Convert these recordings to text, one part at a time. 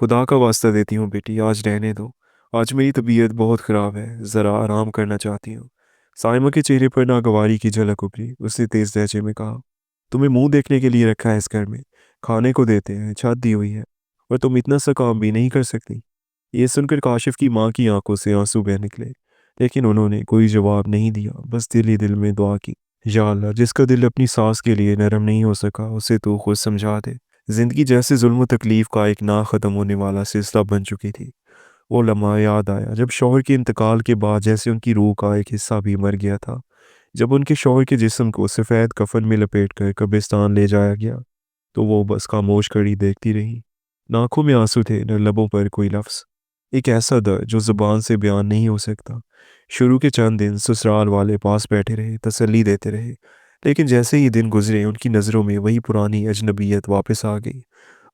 خدا کا واسطہ دیتی ہوں بیٹی، آج رہنے دو۔ آج میری طبیعت بہت خراب ہے، ذرا آرام کرنا چاہتی ہوں۔ سائمہ کے چہرے پر ناگواری کی جھلک ابھری۔ اس نے تیز لہجے میں کہا، تمہیں منہ دیکھنے کے لیے رکھا ہے اس گھر میں، کھانے کو دیتے ہیں، چھت دی ہوئی ہے، اور تم اتنا سا کام بھی نہیں کر سکتی؟ یہ سن کر کاشف کی ماں کی آنکھوں سے آنسو بہہ نکلے، لیکن انہوں نے کوئی جواب نہیں دیا، بس دل ہی دل میں دعا کی، یا اللہ، جس کا دل اپنی ساس کے لیے نرم نہیں ہو سکا اسے تو خود سمجھا دے۔ زندگی جیسے ظلم و تکلیف کا ایک نہ ختم ہونے والا سلسلہ بن چکی تھی۔ وہ لمحہ یاد آیا جب شوہر کے انتقال کے بعد جیسے ان کی روح کا ایک حصہ بھی مر گیا تھا۔ جب ان کے شوہر کے جسم کو سفید کفن میں لپیٹ کر قبرستان لے جایا گیا تو وہ بس خاموش کھڑی دیکھتی رہی۔ نہ آنکھوں میں آنسو تھے، نہ لبوں پر کوئی لفظ۔ ایک ایسا درد جو زبان سے بیان نہیں ہو سکتا۔ شروع کے چند دن سسرال والے پاس بیٹھے رہے، تسلی دیتے رہے، لیکن جیسے ہی دن گزرے ان کی نظروں میں وہی پرانی اجنبیت واپس آ گئی۔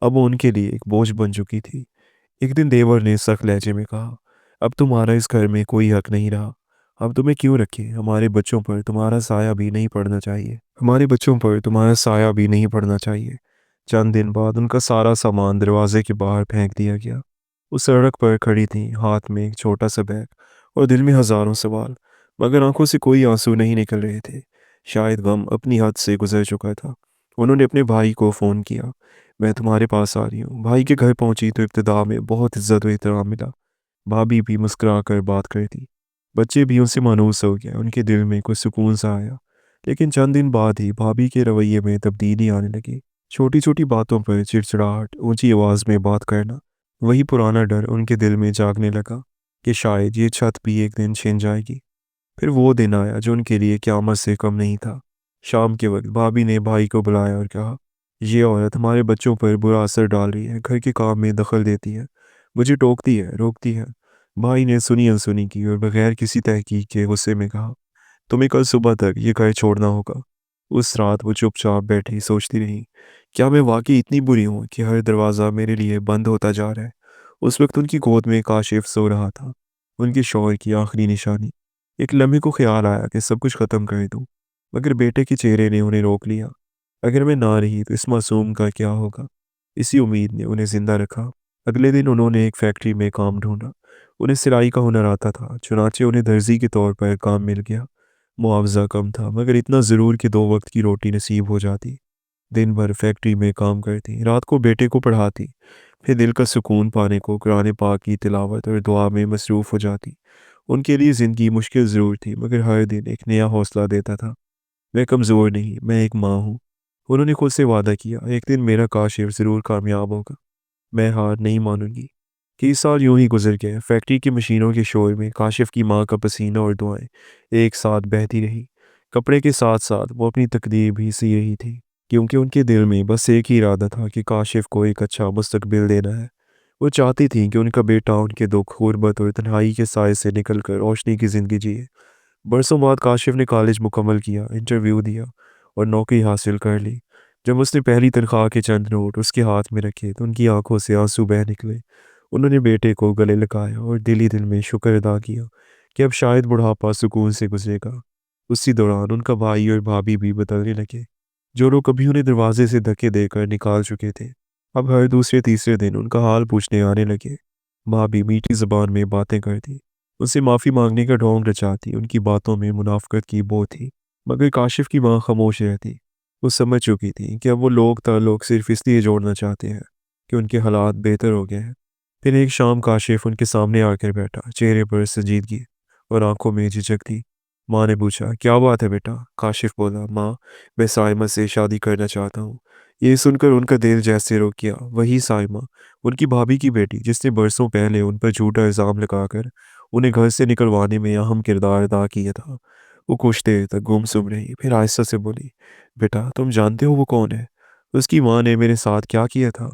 اب وہ ان کے لیے ایک بوجھ بن چکی تھی۔ ایک دن دیور نے سخت لہجے میں کہا، اب تمہارا اس گھر میں کوئی حق نہیں رہا۔ اب تمہیں کیوں رکھے؟ ہمارے بچوں پر تمہارا سایہ بھی نہیں پڑنا چاہیے، ہمارے بچوں پر تمہارا سایہ بھی نہیں پڑنا چاہیے۔ چند دن بعد ان کا سارا سامان دروازے کے باہر پھینک دیا گیا۔ وہ سڑک پر کھڑی تھیں، ہاتھ میں ایک چھوٹا سا بیگ اور دل میں ہزاروں سوال، مگر آنکھوں سے کوئی آنسو نہیں نکل رہے تھے۔ شاید غم اپنی حد سے گزر چکا تھا۔ انہوں نے اپنے بھائی کو فون کیا، میں تمہارے پاس آ رہی ہوں۔ بھائی کے گھر پہنچی تو ابتدا میں بہت عزت و احترام ملا۔ بھابھی بھی مسکرا کر بات کرتی، بچے بھی ان سے مانوس ہو گئے، ان کے دل میں کچھ سکون سا آیا۔ لیکن چند دن بعد ہی بھابھی کے رویے میں تبدیلی آنے لگی۔ چھوٹی چھوٹی باتوں پر چڑچڑاہٹ، اونچی آواز میں بات کرنا، وہی پرانا ڈر ان کے دل میں جاگنے لگا کہ شاید یہ چھت بھی ایک دن چھن جائے گی۔ پھر وہ دن آیا جو ان کے لیے قیامت سے کم نہیں تھا۔ شام کے وقت بھابھی نے بھائی کو بلایا اور کہا، یہ عورت ہمارے بچوں پر برا اثر ڈال رہی ہے، گھر کے کام میں دخل دیتی ہے، مجھے ٹوکتی ہے، روکتی ہے۔ بھائی نے سنی انسنی کی اور بغیر کسی تحقیق کے غصے میں کہا، تمہیں کل صبح تک یہ گھر چھوڑنا ہوگا۔ اس رات وہ چپ چاپ بیٹھی سوچتی رہی، کیا میں واقعی اتنی بری ہوں کہ ہر دروازہ میرے لیے بند ہوتا جا رہا ہے؟ اس وقت ان کی گود میں کاشف سو رہا تھا، ان کے شوہر کی آخری نشانی۔ ایک لمحے کو خیال آیا کہ سب کچھ ختم کر دوں، مگر بیٹے کے چہرے نے انہیں روک لیا۔ اگر میں نہ رہی تو اس معصوم کا کیا ہوگا؟ اسی امید نے انہیں زندہ رکھا۔ اگلے دن انہوں نے ایک فیکٹری میں کام ڈھونڈا۔ انہیں سلائی کا ہنر آتا تھا، چنانچہ انہیں درزی کے طور پر کام مل گیا۔ معاوضہ کم تھا، مگر اتنا ضرور کہ 2 وقت کی روٹی نصیب ہو جاتی۔ دن بھر فیکٹری میں کام کرتی، رات کو بیٹے کو پڑھاتی، پھر دل کا سکون پانے کو قرآن پاک کی تلاوت اور دعا میں مصروف ہو جاتی۔ ان کے لیے زندگی مشکل ضرور تھی، مگر ہر دن ایک نیا حوصلہ دیتا تھا۔ میں کمزور نہیں، میں ایک ماں ہوں۔ انہوں نے خود سے وعدہ کیا، ایک دن میرا کاشف ضرور کامیاب ہوگا، میں ہار نہیں مانوں گی۔ 30 سال یوں ہی گزر گئے۔ فیکٹری کی مشینوں کے شور میں کاشف کی ماں کا پسینہ اور دعائیں ایک ساتھ بہتی رہی۔ کپڑے کے ساتھ ساتھ وہ اپنی تقدیر بھی سی رہی تھی، کیونکہ ان کے دل میں بس ایک ہی ارادہ تھا کہ کاشف کو ایک اچھا مستقبل دینا ہے۔ وہ چاہتی تھیں کہ ان کا بیٹا ان کے دکھ، غربت اور تنہائی کے سائے سے نکل کر روشنی کی زندگی جیے۔ برسوں بعد کاشف نے کالج مکمل کیا، انٹرویو دیا اور نوکری حاصل کر لی۔ جب اس نے پہلی تنخواہ کے چند نوٹ اس کے ہاتھ میں رکھے تو ان کی آنکھوں سے آنسو بہہ نکلے۔ انہوں نے بیٹے کو گلے لگایا اور دل ہی دل میں شکر ادا کیا کہ اب شاید بڑھاپا سکون سے گزرے گا۔ اسی دوران ان کا بھائی اور بھابھی بھی بدلنے لگے۔ جو لوگ کبھی انہیں دروازے سے دھکے دے کر نکال چکے تھے، اب ہر دوسرے تیسرے دن ان کا حال پوچھنے آنے لگے۔ بھابھی میٹھی زبان میں باتیں کرتی، ان سے معافی مانگنے کا ڈھونگ رچاتی، ان کی باتوں میں منافقت کی بو تھی، مگر کاشف کی ماں خاموش رہتی۔ وہ سمجھ چکی تھی کہ اب وہ لوگ تعلق صرف اس لیے جوڑنا چاہتے ہیں کہ ان کے حالات بہتر ہو گئے ہیں۔ پھر ایک شام کاشف ان کے سامنے آ کر بیٹھا، چہرے پر سنجیدگی اور آنکھوں میں جھجک تھی۔ ماں نے پوچھا، کیا بات ہے بیٹا؟ کاشف بولا، ماں، میں سائمہ سے شادی کرنا چاہتا ہوں۔ یہ سن کر ان کا دل جیسے رک گیا۔ وہی سائمہ، ان کی بھابھی کی بیٹی، جس نے برسوں پہلے ان پر جھوٹا الزام لگا کر انہیں گھر سے نکلوانے میں اہم کردار ادا کیا تھا۔ وہ کچھ دیر تک گم رہی، پھر آہستہ سے بولی، بیٹا تم جانتے ہو وہ کون ہے؟ اس کی ماں نے میرے ساتھ کیا کیا تھا؟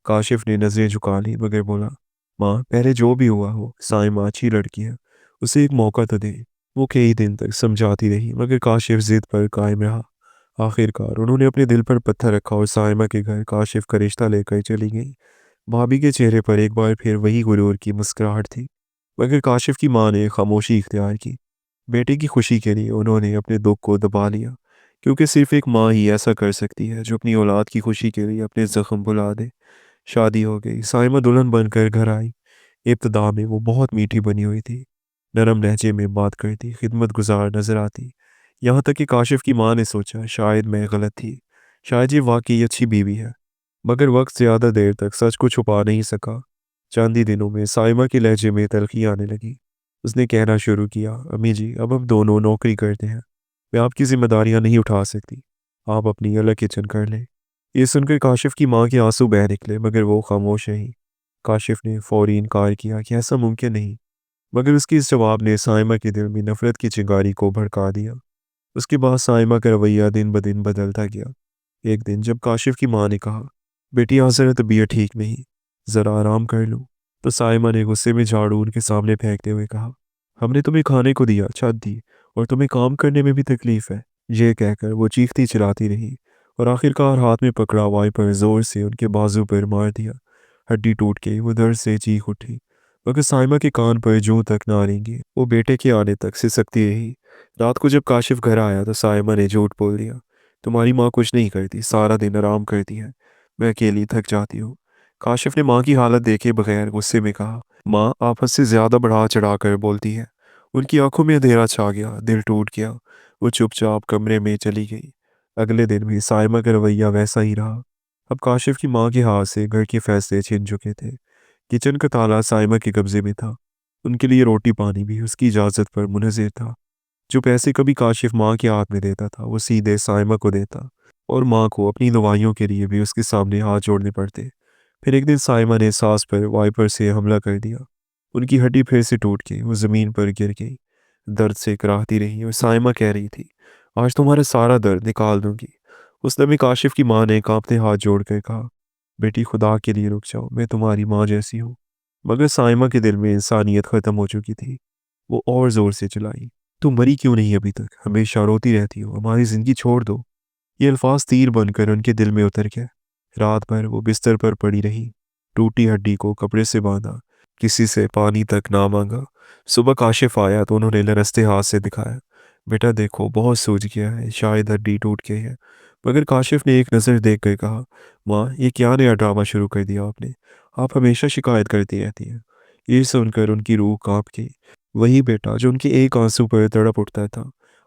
کاشف نے نظریں جھکا لی مگر بولا، ماں، پہلے جو بھی ہوا ہو، سائمہ اچھی لڑکی ہے، اسے ایک موقع تو دیں۔ وہ کئی دن تک سمجھاتی رہی مگر کاشف ضد پر قائم رہا۔ آخر کار انہوں نے اپنے دل پر پتھر رکھا اور سائمہ کے گھر کاشف کا رشتہ لے کر چلی گئی۔ بھابھی کے چہرے پر ایک بار پھر وہی غرور کی مسکراہٹ تھی، مگر کاشف کی ماں نے خاموشی اختیار کی۔ بیٹے کی خوشی کے لیے انہوں نے اپنے دکھ کو دبا لیا، کیونکہ صرف ایک ماں ہی ایسا کر سکتی ہے جو اپنی اولاد کی خوشی کے لیے اپنے زخم بھلا دے۔ شادی ہو گئی، سائمہ دلہن بن کر گھر آئی۔ ابتدا میں وہ بہت میٹھی بنی ہوئی تھی، نرم لہجے میں بات کرتی، خدمت گزار نظر آتی۔ یہاں تک کہ کاشف کی ماں نے سوچا شاید میں غلط تھی، شاید یہ واقعی اچھی بیوی ہے، مگر وقت زیادہ دیر تک سچ کو چھپا نہیں سکا۔ چند ہی دنوں میں سائمہ کے لہجے میں تلخی آنے لگی۔ اس نے کہنا شروع کیا، امی جی اب ہم دونوں نوکری کرتے ہیں، میں آپ کی ذمہ داریاں نہیں اٹھا سکتی، آپ اپنی الگ کچن کر لیں۔ یہ سن کر کاشف کی ماں کے آنسو بہہ نکلے، مگر وہ خاموش رہی۔ کاشف نے فوری انکار کیا کہ ایسا ممکن نہیں، مگر اس کے اس جواب نے سائمہ کے دل میں نفرت کی چنگاری کو بھڑکا دیا۔ اس کے بعد سائمہ کا رویہ دن بدن بدلتا گیا۔ ایک دن جب کاشف کی ماں نے کہا، بیٹی آج ذرا طبیعت ٹھیک نہیں، ذرا آرام کر لو، تو سائمہ نے غصے میں جھاڑو ان کے سامنے پھینکتے ہوئے کہا، ہم نے تمہیں کھانے کو دیا، چھت دی، اور تمہیں کام کرنے میں بھی تکلیف ہے۔ یہ کہہ کر وہ چیختی چلاتی رہی اور آخرکار ہاتھ میں پکڑا وائپر زور سے ان کے بازو پر مار دیا۔ ہڈی ٹوٹ کے وہ درد سے چیخ اٹھی، مگر سائمہ کے کان پر جوں تک نہ رینگی۔ وہ بیٹے کے آنے تک سسکتی رہی۔ رات کو جب کاشف گھر آیا تو سائمہ نے جھوٹ بول دیا، تمہاری ماں کچھ نہیں کرتی، سارا دن آرام کرتی ہے، میں اکیلی تھک جاتی ہوں۔ کاشف نے ماں کی حالت دیکھے بغیر غصے میں کہا، ماں آپ حد سے زیادہ بڑھا چڑھا کر بولتی ہے۔ ان کی آنکھوں میں اندھیرا چھا گیا، دل ٹوٹ گیا۔ وہ چپ چاپ کمرے میں چلی گئی۔ اگلے دن بھی سائمہ کا رویہ ویسا ہی رہا۔ اب کاشف کی ماں کے ہاتھ سے گھر کے فیصلے چھن چکے تھے۔ کچن کا تالا سائمہ کے قبضے میں تھا، ان کے لیے روٹی پانی بھی اس کی اجازت پر منحصر تھا۔ جو پیسے کبھی کاشف ماں کے ہاتھ میں دیتا تھا وہ سیدھے سائمہ کو دیتا، اور ماں کو اپنی دوائیوں کے لیے بھی اس کے سامنے ہاتھ جوڑنے پڑتے۔ پھر ایک دن سائمہ نے ساس پر وائپر سے حملہ کر دیا۔ ان کی ہڈی پھر سے ٹوٹ گئی، وہ زمین پر گر گئی، درد سے کراہتی رہی، اور سائمہ کہہ رہی تھی، آج تمہارا سارا درد نکال دوں گی۔ اس دم کاشف کی ماں نے کانپتے ہاتھ جوڑ کر کہا، بیٹی خدا کے لیے رک جاؤ، میں تمہاری ماں جیسی ہوں۔ مگر سائمہ کے دل میں انسانیت ختم ہو چکی تھی۔ وہ اور زور سے چلائی، تم مری کیوں نہیں ابھی تک؟ ہمیشہ روتی رہتی ہو، ہماری زندگی چھوڑ دو۔ یہ الفاظ تیر بن کر ان کے دل میں اتر گئے۔ رات بھر وہ بستر پر پڑی رہی، ٹوٹی ہڈی کو کپڑے سے باندھا، کسی سے پانی تک نہ مانگا۔ صبح کاشف آیا تو انہوں نے لرزتے ہاتھ سے دکھایا، بیٹا دیکھو بہت سوج گیا ہے، شاید ہڈی ٹوٹ گئی ہے۔ مگر کاشف نے ایک نظر دیکھ کر کہا، ماں یہ کیا نیا ڈرامہ شروع کر دیا آپ نے؟ آپ ہمیشہ شکایت کرتی رہتی ہیں۔ یہ سن کر ان کی روح کانپ گئی۔ وہی بیٹا جو ان کے ایک آنسو پر تڑپ اٹھتا تھا،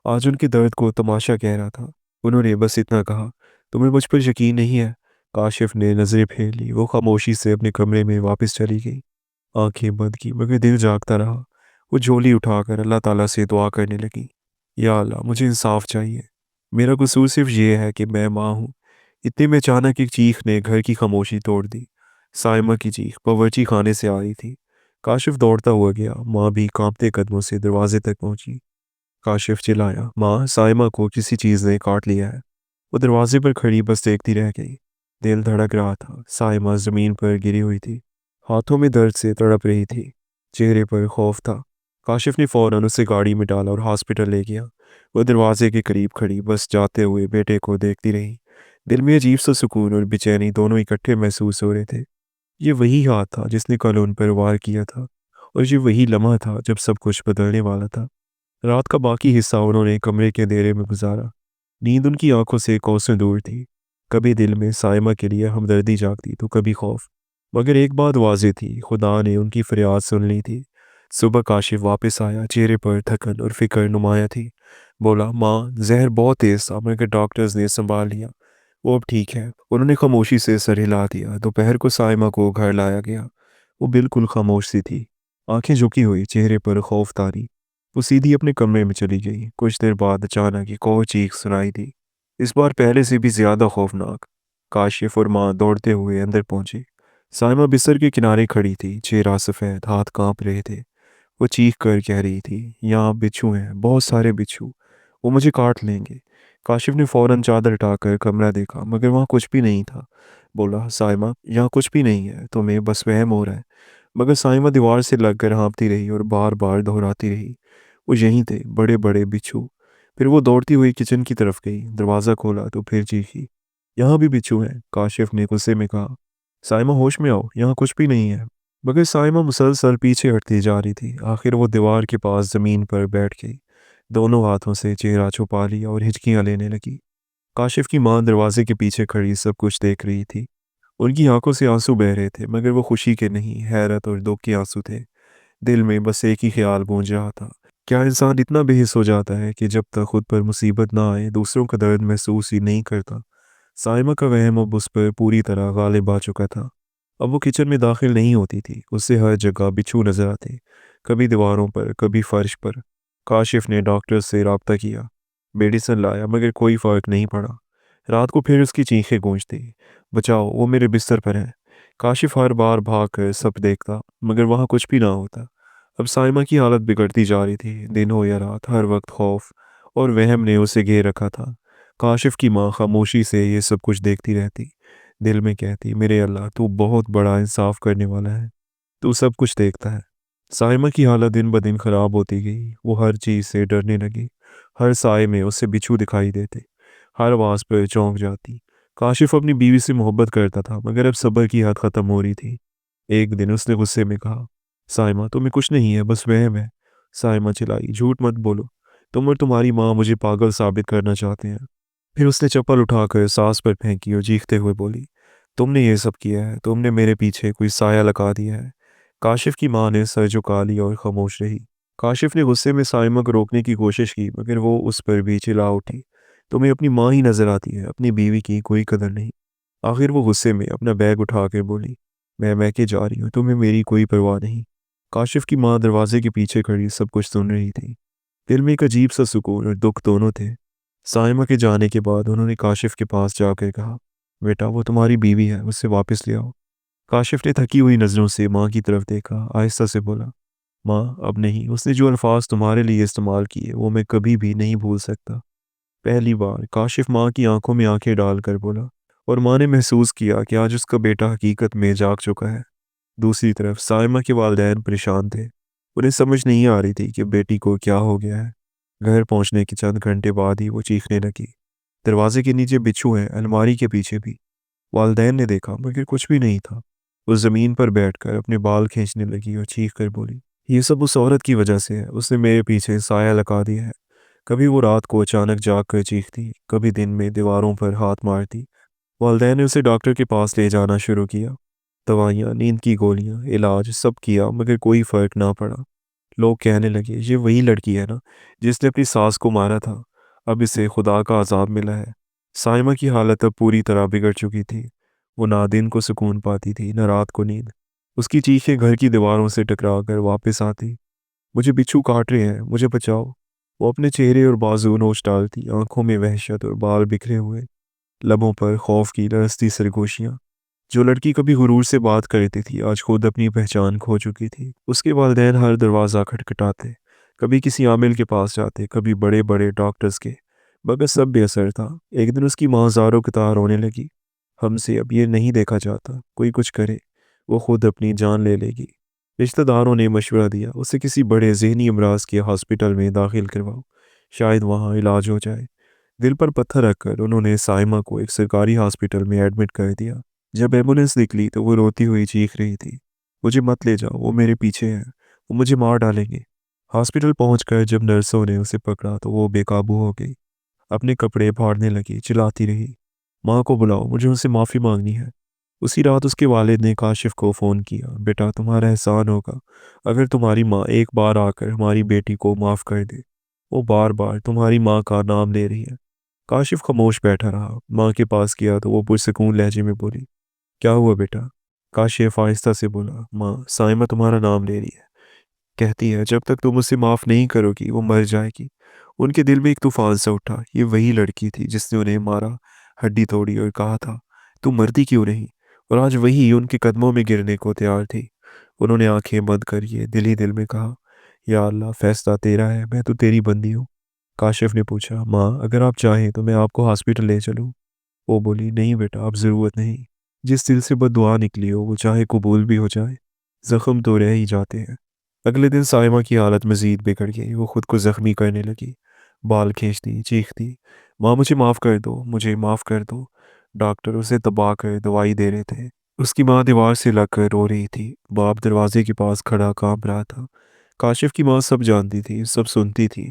آج ان کے درد کو تماشا کہہ رہا تھا۔ انہوں نے بس اتنا کہا، تمہیں مجھ پر یقین نہیں ہے؟ کاشف نے نظریں پھیر لی، وہ خاموشی سے اپنے کمرے میں واپس چلی گئی، آنکھیں بند کی، مگر دل جاگتا رہا۔ وہ جھولی اٹھا کر اللہ تعالیٰ سے دعا کرنے لگی، یا اللہ مجھے انصاف چاہیے، میرا قصور صرف یہ ہے کہ میں ماں ہوں۔ اتنے میں اچانک ایک چیخ نے گھر کی خاموشی توڑ دی۔ سائمہ کی چیخ باورچی خانے سے آ رہی تھی۔ کاشف دوڑتا ہوا گیا، ماں بھی کانپتے قدموں سے دروازے تک پہنچی۔ کاشف چلایا، ماں سائمہ کو کسی چیز نے کاٹ لیا ہے۔ وہ دروازے پر کھڑی بس دیکھتی رہ گئی۔ دل دھڑک رہا تھا، سائمہ زمین پر گری ہوئی تھی، ہاتھوں میں درد سے تڑپ رہی تھی، چہرے پر خوف تھا۔ کاشف نے فوراً اسے گاڑی میں ڈالا اور ہاسپٹل لے گیا۔ وہ دروازے کے قریب کھڑی بس جاتے ہوئے بیٹے کو دیکھتی رہی۔ دل میں عجیب سا سکون اور بے چینی دونوں اکٹھے محسوس ہو رہے تھے۔ یہ وہی ہاتھ تھا جس نے کل ان پر وار کیا تھا، اور یہ وہی لمحہ تھا جب سب کچھ بدلنے والا تھا۔ رات کا باقی حصہ انہوں نے کمرے کے اندھیرے میں گزارا۔ نیند ان کی آنکھوں سے کوسوں دور تھی۔ کبھی دل میں سائمہ کے لیے ہمدردی جاگتی تو کبھی خوف، مگر ایک بات واضح تھی، خدا نے ان کی فریاد سن لی تھی۔ صبح کاشف واپس آیا، چہرے پر تھکن اور فکر نمایاں تھی۔ بولا، ماں زہر بہت تیز تھا، مگر ڈاکٹرز نے سنبھال لیا، وہ اب ٹھیک ہے۔ انہوں نے خاموشی سے سر ہلا دیا۔ دوپہر کو سائمہ کو گھر لایا گیا۔ وہ بالکل خاموش سی تھی، آنکھیں جھکی ہوئی، چہرے پر خوف طاری۔ وہ سیدھی اپنے کمرے میں چلی گئی۔ کچھ دیر بعد اچانک ایک اور چیخ سنائی دی، اس بار پہلے سے بھی زیادہ خوفناک۔ کاشف اور ماں دوڑتے ہوئے اندر پہنچے۔ سائمہ بستر کے کنارے کھڑی تھی، چہرہ سفید، ہاتھ کانپ رہے تھے۔ وہ چیخ کر کہہ رہی تھی، یہاں بچھو ہیں، بہت سارے بچھو، وہ مجھے کاٹ لیں گے۔ کاشف نے فوراً چادر اٹھا کر کمرہ دیکھا، مگر وہاں کچھ بھی نہیں تھا۔ بولا، سائمہ یہاں کچھ بھی نہیں ہے، تمہیں بس وہم ہو رہا ہے۔ مگر سائمہ دیوار سے لگ کر ہانپتی رہی اور بار بار دہراتی رہی، وہ یہیں تھے، بڑے بڑے بچھو۔ پھر وہ دوڑتی ہوئی کچن کی طرف گئی، دروازہ کھولا تو پھر چیخی، یہاں بھی بچھو ہیں۔ کاشف نے غصے میں کہا، سائمہ ہوش میں آؤ، یہاں کچھ بھی نہیں ہے۔ مگر سائمہ مسلسل پیچھے ہٹتی جا رہی تھی۔ آخر وہ دیوار کے پاس زمین پر بیٹھ گئی، دونوں ہاتھوں سے چہرہ چھپا لیا اور ہچکیاں لینے لگی۔ کاشف کی ماں دروازے کے پیچھے کھڑی سب کچھ دیکھ رہی تھی۔ ان کی آنکھوں سے آنسو بہ رہے تھے، مگر وہ خوشی کے نہیں، حیرت اور دکھ کے آنسو تھے۔ دل میں بس ایک ہی خیال گونج رہا تھا، کیا انسان اتنا بے حس ہو جاتا ہے کہ جب تک خود پر مصیبت نہ آئے دوسروں کا درد محسوس ہی نہیں کرتا؟ سائمہ کا وہم اب اس پر پوری طرح غالب آ چکا تھا۔ اب وہ کچن میں داخل نہیں ہوتی تھی، اس سے ہر جگہ بچھو نظر آتے، کبھی دیواروں پر، کبھی فرش پر۔ کاشف نے ڈاکٹر سے رابطہ کیا، میڈیسن لایا، مگر کوئی فرق نہیں پڑا۔ رات کو پھر اس کی چیخیں گونجتی، بچاؤ، وہ میرے بستر پر ہے۔ کاشف ہر بار بھاگ کر سب دیکھتا، مگر وہاں کچھ بھی نہ ہوتا۔ اب سائمہ کی حالت بگڑتی جا رہی تھی، دن ہو یا رات، ہر وقت خوف اور وہم نے اسے گھیر رکھا تھا۔ کاشف کی ماں خاموشی سے یہ سب کچھ دیکھتی رہتی، دل میں کہتی، میرے اللہ، تو بہت بڑا انصاف کرنے والا ہے، تو سب کچھ دیکھتا ہے۔ سائمہ کی حالت دن بدن خراب ہوتی گئی، وہ ہر چیز سے ڈرنے لگی، ہر سائے میں اسے بچھو دکھائی دیتے، ہر آواز پر چونک جاتی۔ کاشف اپنی بیوی سے محبت کرتا تھا، مگر اب صبر کی حد ختم ہو رہی تھی۔ ایک دن اس نے غصے میں کہا، سائمہ، تمہیں کچھ نہیں ہے، بس وہم ہے۔ سائمہ چلائی، جھوٹ مت بولو، تم اور تمہاری ماں مجھے پاگل ثابت کرنا چاہتے ہیں۔ پھر اس نے چپل اٹھا کر ساس پر پھینکی اور چیختے ہوئے بولی، تم نے یہ سب کیا ہے، تم نے میرے پیچھے کوئی سایہ لگا دیا ہے۔ کاشف کی ماں نے سر جھکا لیا اور خاموش رہی۔ کاشف نے غصے میں سائمہ کو روکنے کی کوشش کی، مگر وہ اس پر بھی چلا اٹھی، تمہیں اپنی ماں ہی نظر آتی ہے، اپنی بیوی کی کوئی قدر نہیں۔ آخر وہ غصے میں اپنا بیگ اٹھا کے بولی، میں کے جا رہی ہوں، تمہیں میری کوئی پرواہ نہیں۔ کاشف کی ماں دروازے کے پیچھے کھڑی سب کچھ سن رہی تھی، دل میں ایک عجیب سا سکون اور دکھ دونوں تھے۔ سائمہ کے جانے کے بعد انہوں نے کاشف کے پاس جا کر کہا، بیٹا، وہ تمہاری بیوی ہے، اسے واپس لے آؤ۔ کاشف نے تھکی ہوئی نظروں سے ماں کی طرف دیکھا، آہستہ سے بولا، ماں، اب نہیں، اس نے جو الفاظ تمہارے لیے استعمال کیے وہ میں کبھی بھی نہیں بھول سکتا۔ پہلی بار کاشف ماں کی آنکھوں میں آنکھیں ڈال کر بولا، اور ماں نے محسوس کیا کہ آج اس کا بیٹا حقیقت میں جاگ چکا ہے۔ دوسری طرف سائمہ کے والدین پریشان تھے، انہیں سمجھ نہیں آ رہی تھی کہ بیٹی کو کیا ہو گیا ہے۔ گھر پہنچنے کے چند گھنٹے بعد ہی وہ چیخنے لگی، دروازے کے نیچے بچھو ہے، الماری کے پیچھے بھی۔ والدین نے دیکھا، مگر کچھ بھی نہیں تھا۔ وہ زمین پر بیٹھ کر اپنے بال کھینچنے لگی اور چیخ کر بولی، یہ سب اس عورت کی وجہ سے ہے، اس نے میرے پیچھے سایہ لگا دیا ہے۔ کبھی وہ رات کو اچانک جاگ کر چیختی، کبھی دن میں دیواروں پر ہاتھ مارتی۔ والدین نے اسے ڈاکٹر کے پاس لے جانا شروع کیا، دوائیاں، نیند کی گولیاں، علاج سب کیا، مگر کوئی فرق نہ پڑا۔ لوگ کہنے لگے، یہ وہی لڑکی ہے نا جس نے اپنی ساس کو مارا تھا، اب اسے خدا کا عذاب ملا ہے۔ سائمہ کی حالت اب پوری طرح بگڑ چکی تھی، وہ نہ دن کو سکون پاتی تھی نہ رات کو نیند۔ اس کی چیخیں گھر کی دیواروں سے ٹکرا کر واپس آتی، مجھے بچھو کاٹ رہے ہیں، مجھے بچاؤ۔ وہ اپنے چہرے اور بازو نوچ ڈالتی، آنکھوں میں وحشت اور بال بکھرے ہوئے، لبوں پر خوف کی لرزتی سرگوشیاں۔ جو لڑکی کبھی غرور سے بات کرتی تھی آج خود اپنی پہچان کھو چکی تھی۔ اس کے والدین ہر دروازہ کھٹکھٹاتے، کبھی کسی عامل کے پاس جاتے، کبھی بڑے بڑے ڈاکٹرز کے، مگر سب بے اثر تھا۔ ایک دن اس کی ماں زاروں قطار رونے لگی، ہم سے اب یہ نہیں دیکھا جاتا، کوئی کچھ کرے، وہ خود اپنی جان لے لے گی۔ رشتہ داروں نے مشورہ دیا، اسے کسی بڑے ذہنی امراض کے ہاسپٹل میں داخل کرواؤ، شاید وہاں علاج ہو جائے۔ دل پر پتھر رکھ کر انہوں نے سائمہ کو ایک سرکاری ہاسپٹل میں ایڈمٹ کر دیا۔ جب ایمبولینس نکلی تو وہ روتی ہوئی چیخ رہی تھی، مجھے مت لے جاؤ، وہ میرے پیچھے ہے، وہ مجھے مار ڈالیں گے۔ ہاسپٹل پہنچ کر جب نرسوں نے اسے پکڑا تو وہ بے قابو ہو گئی، اپنے کپڑے پھاڑنے لگی، چلاتی رہی، ماں کو بلاؤ، مجھے ان سے معافی مانگنی ہے۔ اسی رات اس کے والد نے کاشف کو فون کیا، بیٹا، تمہارا احسان ہوگا اگر تمہاری ماں ایک بار آ کر ہماری بیٹی کو معاف کر دے، وہ بار بار تمہاری ماں کا نام لے رہی ہے۔ کاشف خاموش بیٹھا رہا، ماں کے پاس گیا تو وہ پرسکون لہجے میں بولی، کیا ہوا بیٹا؟ کاشف آہستہ سے بولا، ماں، سائمہ تمہارا نام لے رہی ہے، کہتی ہے جب تک تم اسے معاف نہیں کرو گی وہ مر جائے گی۔ ان کے دل میں ایک طوفان سا اٹھا، یہ وہی لڑکی تھی جس نے انہیں مارا، ہڈی توڑی اور کہا تھا تم مرتی کیوں نہیں، اور آج وہی ان کے قدموں میں گرنے کو تیار تھی۔ انہوں نے آنکھیں بند کر دل ہی دل میں کہا، یا اللہ، فیصلہ تیرا ہے، میں تو تیری بندی ہوں۔ کاشف نے پوچھا، ماں، اگر آپ چاہیں تو میں آپ کو ہاسپٹل لے چلوں؟ وہ بولی، نہیں بیٹا، اب ضرورت نہیں، جس دل سے بد دعا نکلی ہو وہ چاہے قبول بھی ہو جائے، زخم تو رہ ہی جاتے ہیں۔ اگلے دن سائمہ کی حالت مزید بگڑ گئی، وہ خود کو زخمی کرنے لگی، بال کھینچتی، چیختی، ماں، مجھے معاف کر دو، مجھے معاف کر دو۔ ڈاکٹر اسے دبا کر دوائی دے رہے تھے، اس کی ماں دیوار سے لگ کر رو رہی تھی، باپ دروازے کے پاس کھڑا کانپ رہا تھا۔ کاشف کی ماں سب جانتی تھی، سب سنتی تھی،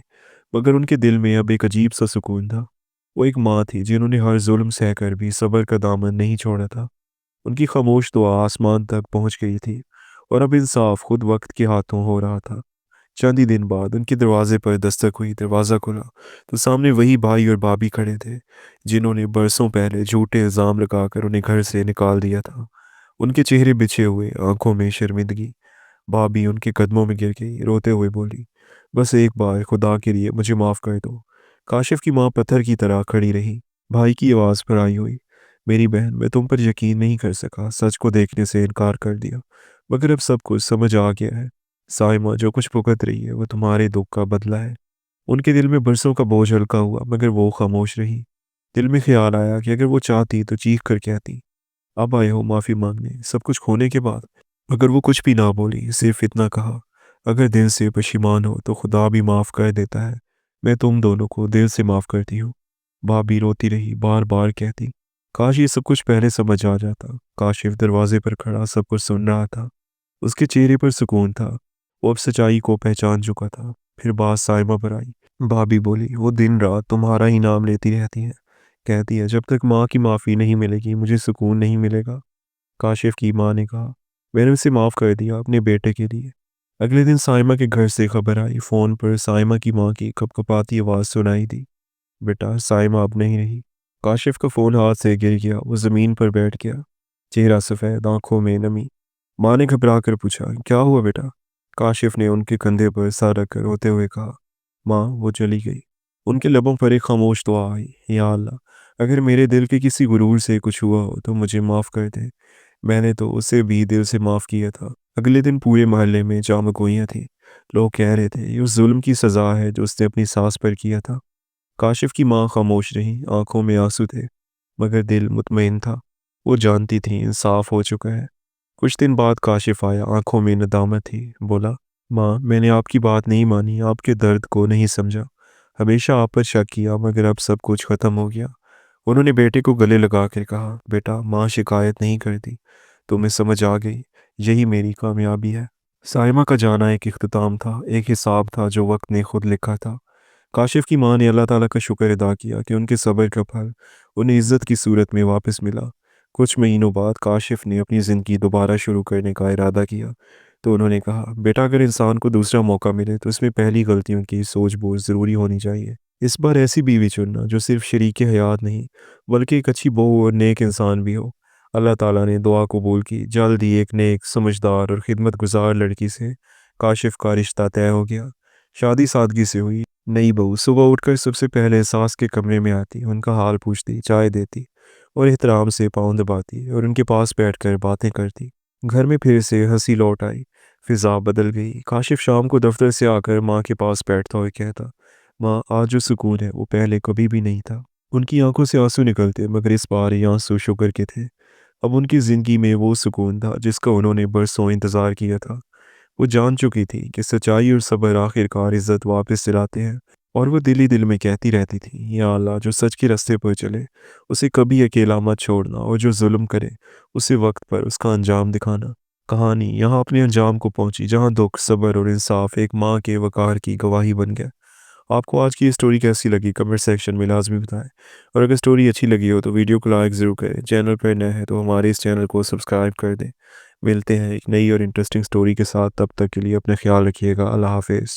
مگر ان کے دل میں اب ایک عجیب سا سکون تھا۔ وہ ایک ماں تھی جنہوں نے ہر ظلم سہ کر بھی صبر کا دامن نہیں چھوڑا تھا۔ ان کی خاموش دعا آسمان تک پہنچ گئی تھی اور اب انصاف خود وقت کے ہاتھوں ہو رہا تھا۔ چند ہی دن بعد ان کے دروازے پر دستک ہوئی، دروازہ کھلا تو سامنے وہی بھائی اور بھابھی کھڑے تھے جنہوں نے برسوں پہلے جھوٹے الزام لگا کر انہیں گھر سے نکال دیا تھا۔ ان کے چہرے بچھے ہوئے، آنکھوں میں شرمندگی۔ بھابھی ان کے قدموں میں گر گئی، روتے ہوئے بولی، بس ایک بار خدا کے لیے مجھے معاف کر دو۔ کاشف کی ماں پتھر کی طرح کھڑی رہی۔ بھائی کی آواز پر آئی ہوئی، میری بہن، میں تم پر یقین نہیں کر سکا، سچ کو دیکھنے سے انکار کر دیا، مگر اب سب کچھ سمجھ آ گیا ہے۔ سائمہ جو کچھ بھگت رہی ہے وہ تمہارے دکھ کا بدلہ ہے۔ ان کے دل میں برسوں کا بوجھ ہلکا ہوا، مگر وہ خاموش رہی۔ دل میں خیال آیا کہ اگر وہ چاہتی تو چیخ کر کہتی، اب آئے ہو معافی مانگنے، سب کچھ کھونے کے بعد؟ مگر وہ کچھ بھی نہ بولی، صرف اتنا کہا، اگر دل سے پشیمان ہو تو خدا بھی معاف کر دیتا ہے۔ میں تم دونوں کو دل سے معاف کرتی ہوں۔ بھابھی روتی رہی، بار بار کہتی، کاش یہ سب کچھ پہلے سمجھ آ جاتا۔ کاشف دروازے پر کھڑا سب کچھ سن رہا تھا۔ اس کے چہرے پر سکون تھا، وہ اب سچائی کو پہچان چکا تھا۔ پھر بات سائمہ پر آئی۔ بھابھی بولی، وہ دن رات تمہارا ہی نام لیتی رہتی ہے، کہتی ہے جب تک ماں کی معافی نہیں ملے گی مجھے سکون نہیں ملے گا۔ کاشف کی ماں نے کہا، میں نے اسے معاف کر دیا اپنے بیٹے کے لیے۔ اگلے دن سائمہ کے گھر سے خبر آئی۔ فون پر سائمہ کی ماں کی کھپ کھپاتی آواز سنائی دی، بیٹا سائمہ اب نہیں رہی۔ کاشف کا فون ہاتھ سے گر گیا، وہ زمین پر بیٹھ گیا، چہرہ سفید، آنکھوں میں نمی۔ ماں نے گھبرا کر پوچھا، کیا ہوا بیٹا؟ کاشف نے ان کے کندھے پر سر رکھ کر روتے ہوئے کہا، ماں وہ چلی گئی۔ ان کے لبوں پر ایک خاموش دعا آئی، یا اللہ، اگر میرے دل کے کسی غرور سے کچھ ہوا ہو تو مجھے معاف کر دے۔ میں نے تو اسے بھی دل سے معاف کیا تھا۔ اگلے دن پورے محلے میں جام گوئیاں تھیں، لوگ کہہ رہے تھے یہ اس ظلم کی سزا ہے جو اس نے اپنی ساس پر کیا تھا۔ کاشف کی ماں خاموش رہی، آنکھوں میں آنسو تھے، مگر دل مطمئن تھا۔ وہ جانتی تھی انصاف ہو چکا ہے۔ کچھ دن بعد کاشف آیا، آنکھوں میں ندامت تھی، بولا، ماں میں نے آپ کی بات نہیں مانی، آپ کے درد کو نہیں سمجھا، ہمیشہ آپ پر شک کیا، مگر اب سب کچھ ختم ہو گیا۔ انہوں نے بیٹے کو گلے لگا کر کہا، بیٹا ماں شکایت نہیں کرتی، تمہیں سمجھ آ گئی، یہی میری کامیابی ہے۔ سائمہ کا جانا ایک اختتام تھا، ایک حساب تھا جو وقت نے خود لکھا تھا۔ کاشف کی ماں نے اللہ تعالیٰ کا شکر ادا کیا کہ ان کے صبر کا پھل انہیں عزت کی صورت میں واپس ملا۔ کچھ مہینوں بعد کاشف نے اپنی زندگی دوبارہ شروع کرنے کا ارادہ کیا، تو انہوں نے کہا، بیٹا اگر انسان کو دوسرا موقع ملے تو اس میں پہلی غلطیوں کی سوچ بوجھ ضروری ہونی چاہیے۔ اس بار ایسی بیوی چننا جو صرف شریک حیات نہیں بلکہ ایک اچھی بہو اور نیک انسان بھی ہو۔ اللہ تعالیٰ نے دعا قبول کی، جلد ہی ایک نیک، سمجھدار اور خدمت گزار لڑکی سے کاشف کا رشتہ طے ہو گیا۔ شادی سادگی سے ہوئی۔ نئی بہو صبح اٹھ کر سب سے پہلے ساس کے کمرے میں آتی، ان کا حال پوچھتی، چائے دیتی اور احترام سے پاؤں دباتی اور ان کے پاس بیٹھ کر باتیں کرتی۔ گھر میں پھر سے ہنسی لوٹ آئی، فضا بدل گئی۔ کاشف شام کو دفتر سے آ کر ماں کے پاس بیٹھتا ہوئے کہتا، ماں آج جو سکون ہے وہ پہلے کبھی بھی نہیں تھا۔ ان کی آنکھوں سے آنسو نکلتے، مگر اس بار یہ آنسو شکر کے تھے۔ اب ان کی زندگی میں وہ سکون تھا جس کا انہوں نے برسوں انتظار کیا تھا۔ وہ جان چکی تھی کہ سچائی اور صبر آخر کار عزت واپس دلاتے ہیں، اور وہ دل ہی دل میں کہتی رہتی تھی، یا اللہ جو سچ کے راستے پر چلے اسے کبھی اکیلا مت چھوڑنا، اور جو ظلم کرے اسے وقت پر اس کا انجام دکھانا۔ کہانی یہاں اپنے انجام کو پہنچی جہاں دکھ، صبر اور انصاف ایک ماں کے وقار کی گواہی بن گیا۔ آپ کو آج کی یہ سٹوری کیسی لگی کمنٹ سیکشن میں لازمی بتائیں، اور اگر سٹوری اچھی لگی ہو تو ویڈیو کو لائک ضرور کریں، چینل پر نئے ہیں تو ہمارے اس چینل کو سبسکرائب کر دیں۔ ملتے ہیں ایک نئی اور انٹرسٹنگ سٹوری کے ساتھ، تب تک کے لیے اپنا خیال رکھیے گا، اللہ حافظ۔